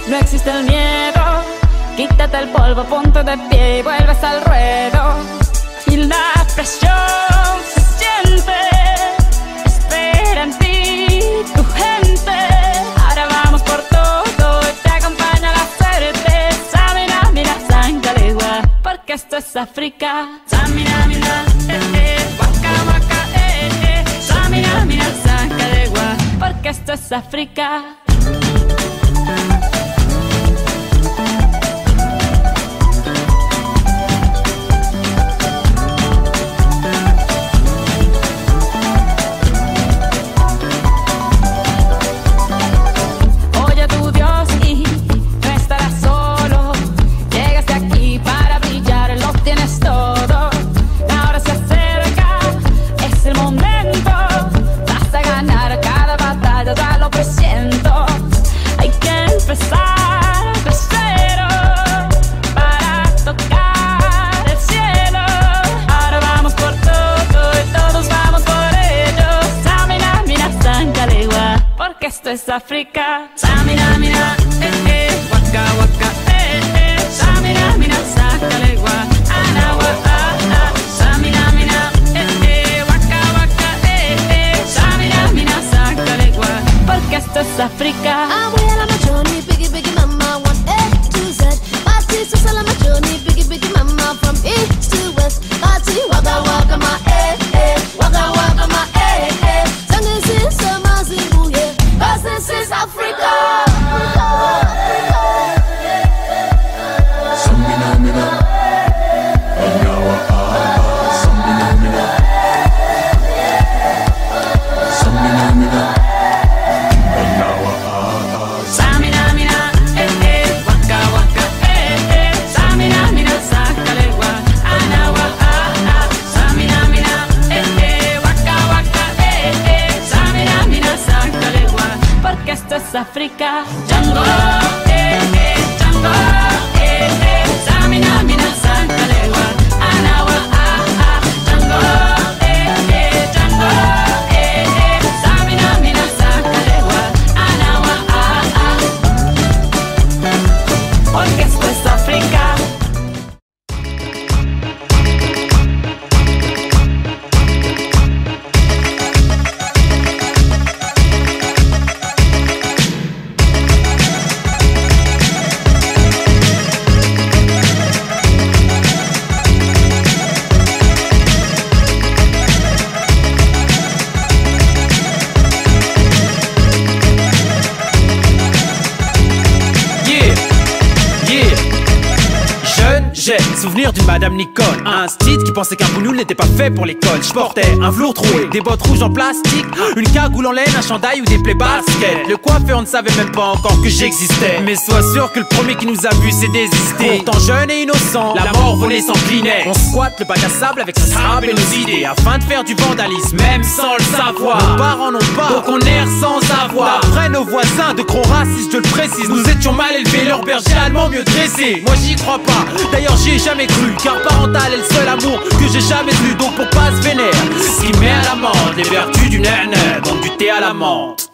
no existe el miedo. Quítate el polvo, ponte de pie y vuelves al ruedo. Y la presión se siente, espera en ti tu gente. Ahora vamos por todo y te acompaña la suerte. Samina, mira, Sangalegua, porque esto es África. Samina, mira, waka, waka, Samina, mira, Sangalegua, porque esto es África. Esto es África. Samina, mira, waka, waka, Samina, mira, Sangalegua, anawa, Samina, mira, waka, waka, Samina, mira, Sangalegua, porque esto es África. I'm way on my journey, biggie, biggie, mama, one A to Z. Party, so on my journey, biggie, biggie, mama, from east to west. Party, waka, waka, my waka, waka, my Sangin' sin, sama, zimbu, yeah. Cause this is Africa. Samina, mina, anawa, samina, mina, samina, mina, anawa, Samina, mira, waka, waka, Samina, mira, Sangalegua, anawa, Samina, mira, waka, waka, Samina, mira, Sangalegua, porque esto es África. Django, Django, Samina, mira, Sangalegua, anawa, Django, Django, Samina, mira, Sangalegua, anawa, porque esto es África. J'ai souvenir d'une madame Nicole, un style qui pensait qu'un boulot n'était pas fait pour l'école. Je portais un velours troué, des bottes rouges en plastique, une cagoule en laine, un chandail ou des plaies baskets. Le coiffeur ne savait même pas encore que j'existais, mais sois sûr que le premier qui nous a vu s'est désisté. Pourtant jeune et innocent, la mort volée s'inclinait. On squatte le bac à sable avec son sable et nos idées, afin de faire du vandalisme, même sans le savoir. Nos parents n'ont pas, donc on erre sans avoir. D'après nos voisins de gros racistes, je le précise, nous étions mal élevés, leur berger allemand mieux dressé. Moi j'y crois pas, d'ailleurs j'y ai jamais cru, car parental est le seul amour que j'ai jamais eu. Donc pour pas se vénère, ce qui met à l'amende les vertus du nana, donc du thé à la menthe.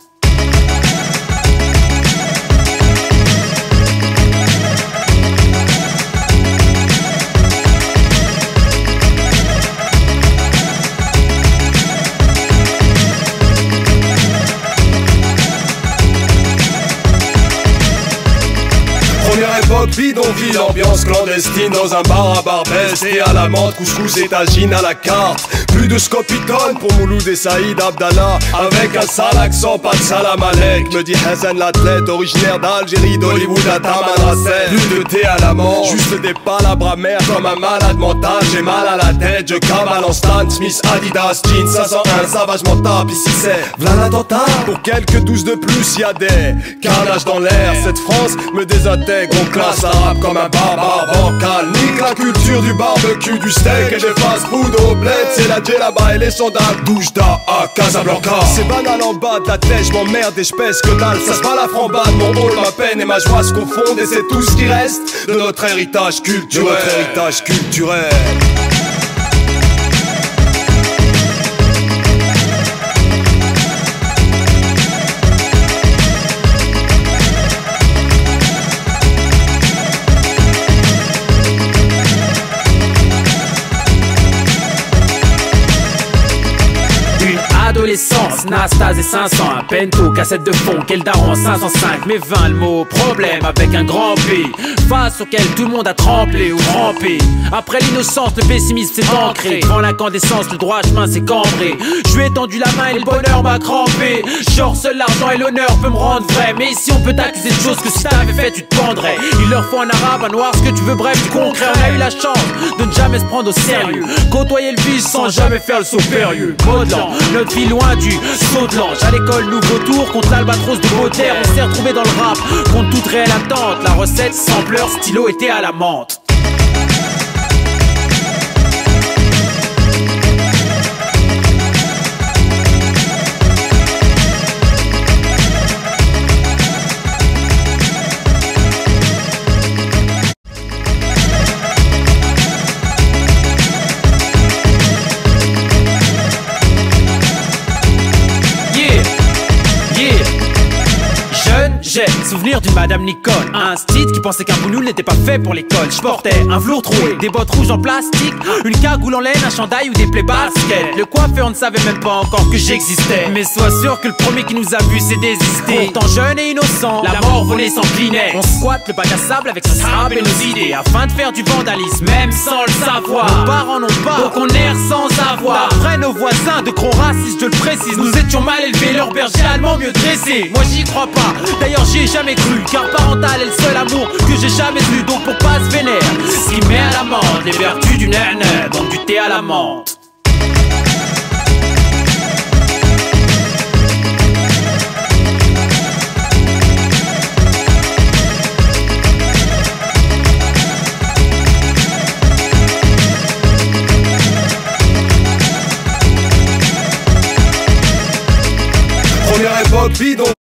Première époque, bidonville, ambiance clandestine dans un bar à Barbès. Et à la menthe, couscous et tagine à la carte. Plus de scopitone pour Mouloud et Saïd Abdallah. Avec un sale accent, pas de salam alek. Me dit Hassan l'athlète, originaire d'Algérie, d'Hollywood à Tamanrasset. Plus de thé à la menthe, juste des palabres amères comme un malade mental. J'ai mal à la tête, je cavale en Stan Smith, Adidas, jeans 501, savage mental. Ici c'est v'là l'attentat. Pour quelques 12 de plus, y'a des carnages dans l'air. Cette France me désintègre, on classe arabe comme un barbare bancal. Nique la culture du barbecue, du steak et des fast-food au bled. C'est la djellaba et les sandales, Doujda à Casablanca. C'est banal en bas de la tête, j'm'emmerde et j'pèse que dalle. Ça se bat la frambade, mon rôle, ma peine et ma joie se confondent. Et c'est tout ce qui reste de notre héritage culturel. Nastase et 500, un Pento, cassette de fond, quel daron 505. Mais 20 le mot problème avec un grand P, face auquel tout le monde a tremblé ou rampé. Après l'innocence, le pessimisme s'est ancré. Devant l'incandescence, le droit chemin s'est cambré. Je lui ai tendu la main et le bonheur m'a crampé. Genre seul l'argent et l'honneur peut me rendre vrai. Mais ici on peut t'accuser de choses que si t'avais fait tu te pendrais. Il leur faut un arabe, un noir, ce que tu veux, bref du concret. On a eu la chance de ne jamais se prendre au sérieux, côtoyer le vice sans jamais faire le saut périlleux. Modelant, notre vie loin du saut de l'ange. À l'école, nouveau tour contre l'albatros de Baudelaire. On s'est retrouvé dans le rap contre toute réelle attente. La recette, sampleur, stylo était à la menthe. J'ai souvenir d'une madame Nicole, un style qui pensait qu'un boulot n'était pas fait pour l'école. Je portais un velours troué, des bottes rouges en plastique, une cagoule en laine, un chandail ou des plaies baskets. Le coiffeur ne savait même pas encore que j'existais. Mais sois sûr que le premier qui nous a vu s'est désisté. Pourtant jeune et innocent, la mort volée s'inclinait. On squatte le bac à sable avec son sable et nos idées, afin de faire du vandalisme, même sans le savoir. Nos parents n'ont pas, donc on erre sans avoir. Après nos voisins de gros racistes, je le précise, nous étions mal élevés, leur berger allemand mieux dressé. Moi j'y crois pas, d'ailleurs j'y ai jamais cru, car parental est le seul amour que j'ai jamais eu. Donc pour pas se vénère, ce qui met à l'amende les vertus du nègre, donc du thé à la menthe. Première époque bidon.